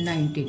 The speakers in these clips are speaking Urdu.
19।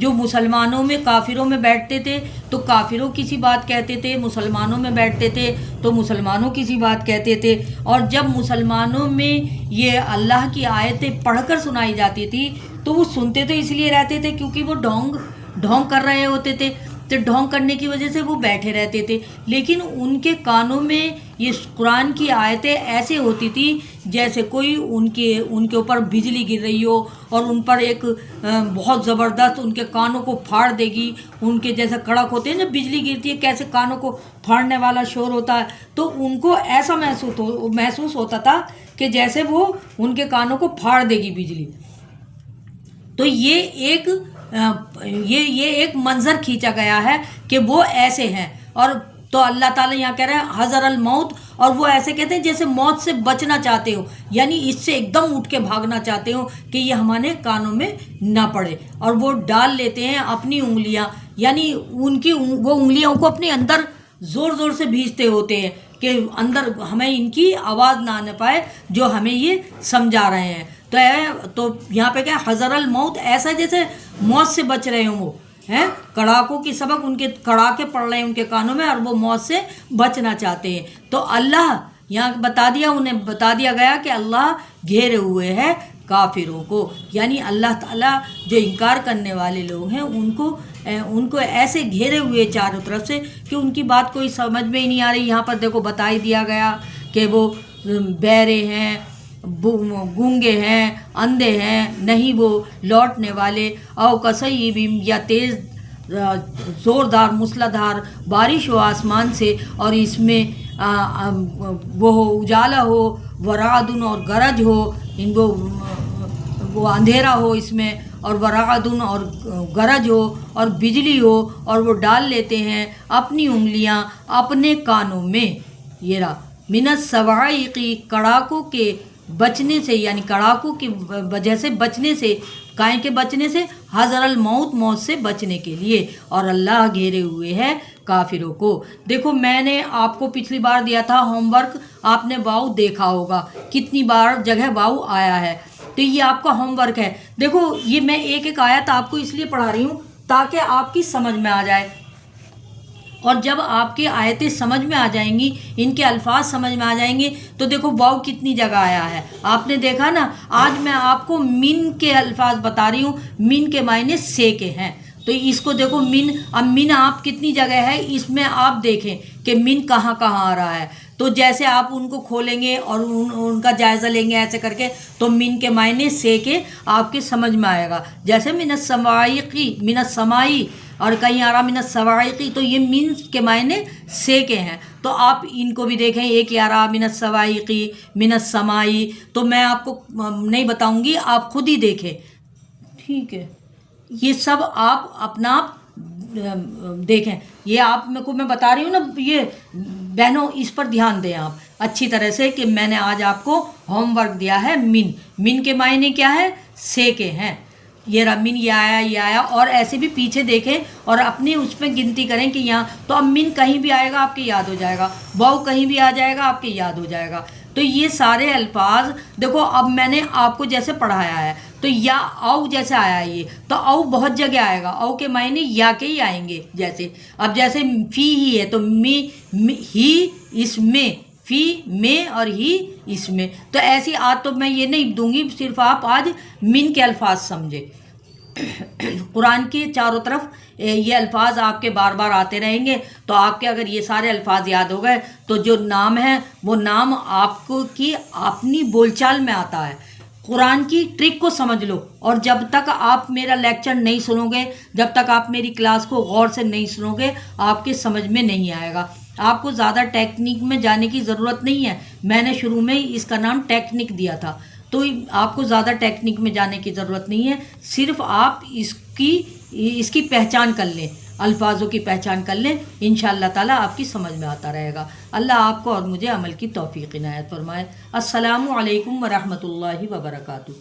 جو مسلمانوں میں کافروں میں بیٹھتے تھے تو کافروں کسی بات کہتے تھے، مسلمانوں میں بیٹھتے تھے تو مسلمانوں کسی بات کہتے تھے، اور جب مسلمانوں میں یہ اللہ کی آیتیں پڑھ کر سنائی جاتی تھی تو وہ سنتے تو اس لیے رہتے تھے کیونکہ وہ ڈھونگ کر رہے ہوتے تھے، تو ڈھونگ کرنے کی وجہ سے وہ بیٹھے رہتے تھے، لیکن ان کے کانوں میں یہ قرآن کی آیتیں ایسے ہوتی تھی جیسے کوئی ان کے اوپر بجلی گر رہی ہو اور ان پر ایک بہت زبردست ان کے کانوں کو پھاڑ دے گی، ان کے جیسے کڑک ہوتے ہیں جب بجلی گرتی ہے کیسے کانوں کو پھاڑنے والا شور ہوتا ہے، تو ان کو ایسا محسوس ہوتا تھا کہ جیسے وہ ان کے کانوں کو پھاڑ دے گی بجلی۔ تو یہ ایک منظر کھینچا گیا ہے کہ وہ ایسے ہیں، اور تو اللہ تعالیٰ یہاں کہہ رہے ہیں حذر الموت، اور وہ ایسے کہتے ہیں جیسے موت سے بچنا چاہتے ہو، یعنی اس سے ایک دم اٹھ کے بھاگنا چاہتے ہو کہ یہ ہمارے کانوں میں نہ پڑے، اور وہ ڈال لیتے ہیں اپنی انگلیاں، یعنی وہ انگلیوں کو اپنے اندر زور زور سے بھیجتے ہوتے ہیں کہ اندر ہمیں ان کی آواز نہ آنے پائے جو ہمیں یہ سمجھا رہے ہیں۔ تو یہاں پہ کیا حذر الموت، ایسا جیسے موت سے بچ رہے ہوں، وہ ہیں کڑاکوں کی سبق ان کے کڑاکے پڑ رہے ہیں ان کے کانوں میں، اور وہ موت سے بچنا چاہتے ہیں۔ تو اللہ یہاں انہیں بتا دیا گیا کہ اللہ گھیرے ہوئے ہے کافروں کو، یعنی اللہ تعالیٰ جو انکار کرنے والے لوگ ہیں ان کو ایسے گھیرے ہوئے چاروں طرف سے کہ ان کی بات کوئی سمجھ میں ہی نہیں آ رہی۔ یہاں پر دیکھو بتا ہی دیا گیا کہ وہ بہرے ہیں، گونگے ہیں، اندھے ہیں، نہیں وہ لوٹنے والے، او کصیب یا تیز زوردار موسلادھار بارش ہو آسمان سے، اور اس میں وہ اجالا ہو، ورعدن اور گرج ہو، ان کو وہ اندھیرا ہو اس میں، اور ورعدن اور گرج ہو اور بجلی ہو، اور وہ ڈال لیتے ہیں اپنی انگلیاں اپنے کانوں میں، یہ رہا من الصواعق، کڑاکوں کے بچنے سے، یعنی کڑاکوں کی وجہ سے بچنے سے، کائیں کے بچنے سے، حذر الموت، موت سے بچنے کے لیے، اور اللہ گھیرے ہوئے ہے کافروں کو۔ دیکھو میں نے آپ کو پچھلی بار دیا تھا ہوم ورک، آپ نے واؤ دیکھا ہوگا کتنی بار جگہ واؤ آیا ہے، تو یہ آپ کا ہوم ورک ہے۔ دیکھو یہ میں ایک ایک آیت آپ کو اس لیے پڑھا رہی ہوں تاکہ آپ کی سمجھ میں آ جائے، اور جب آپ کی آیتیں سمجھ میں آ جائیں گی، ان کے الفاظ سمجھ میں آ جائیں گے، تو دیکھو واؤ کتنی جگہ آیا ہے، آپ نے دیکھا نا۔ آج میں آپ کو من کے الفاظ بتا رہی ہوں، من کے معنی سے کے ہیں، تو اس کو دیکھو من، اب من آپ کتنی جگہ ہے اس میں آپ دیکھیں کہ من کہاں کہاں آ رہا ہے، تو جیسے آپ ان کو کھولیں گے اور ان کا جائزہ لیں گے ایسے کر کے، تو من کے معنی سے کے آپ کے سمجھ میں آئے گا۔ جیسے من السماعی، من السماعی، اور کہیں آ رہا من الصواعق، تو یہ من کے معنی سے کے ہیں، تو آپ ان کو بھی دیکھیں، ایک آ رہا من الصواعق، من السماعی، تو میں آپ کو نہیں بتاؤں گی، آپ خود ہی دیکھیں، ٹھیک ہے۔ یہ سب آپ اپنا دیکھیں، یہ آپ کو میں بتا رہی ہوں نا، یہ بہنوں اس پر دھیان دیں آپ اچھی طرح سے کہ میں نے آج آپ کو ہوم ورک دیا ہے۔ من کے معنی کیا ہے؟ سے کے ہیں، یہ من یہ آیا، اور ایسے بھی پیچھے دیکھیں اور اپنی اس میں گنتی کریں کہ یہاں تو اب من کہیں بھی آئے گا آپ کے یاد ہو جائے گا، واؤ کہیں بھی آ جائے گا آپ کے یاد ہو جائے گا۔ تو یہ سارے الفاظ دیکھو، اب میں نے آپ کو جیسے پڑھایا ہے، تو یا او جیسے آیا یہ، تو او بہت جگہ آئے گا، او کے معنی یا کے ہی آئیں گے، جیسے اب جیسے فی ہی ہے تو ہی اس میں، فی میں اور ہی اس میں، تو ایسی تو میں یہ نہیں دوں گی، صرف آپ آج من کے الفاظ سمجھے۔ قرآن کے چاروں طرف یہ الفاظ آپ کے بار بار آتے رہیں گے، تو آپ کے اگر یہ سارے الفاظ یاد ہو گئے تو جو نام ہے وہ نام آپ کو کی اپنی بول چال میں آتا ہے۔ قرآن کی ٹرک کو سمجھ لو، اور جب تک آپ میرا لیکچر نہیں سنو گے، جب تک آپ میری کلاس کو غور سے نہیں سنو گے، آپ کے سمجھ میں نہیں آئے گا۔ آپ کو زیادہ ٹیکنیک میں جانے کی ضرورت نہیں ہے، میں نے شروع میں اس کا نام ٹیکنیک دیا تھا، تو آپ کو زیادہ ٹیکنیک میں جانے کی ضرورت نہیں ہے، صرف آپ اس کی پہچان کر لیں، الفاظوں کی پہچان کر لیں، انشاءاللہ تعالیٰ آپ کی سمجھ میں آتا رہے گا۔ اللہ آپ کو اور مجھے عمل کی توفیق عنایت فرمائے۔ السلام علیکم ورحمۃ اللہ وبرکاتہ۔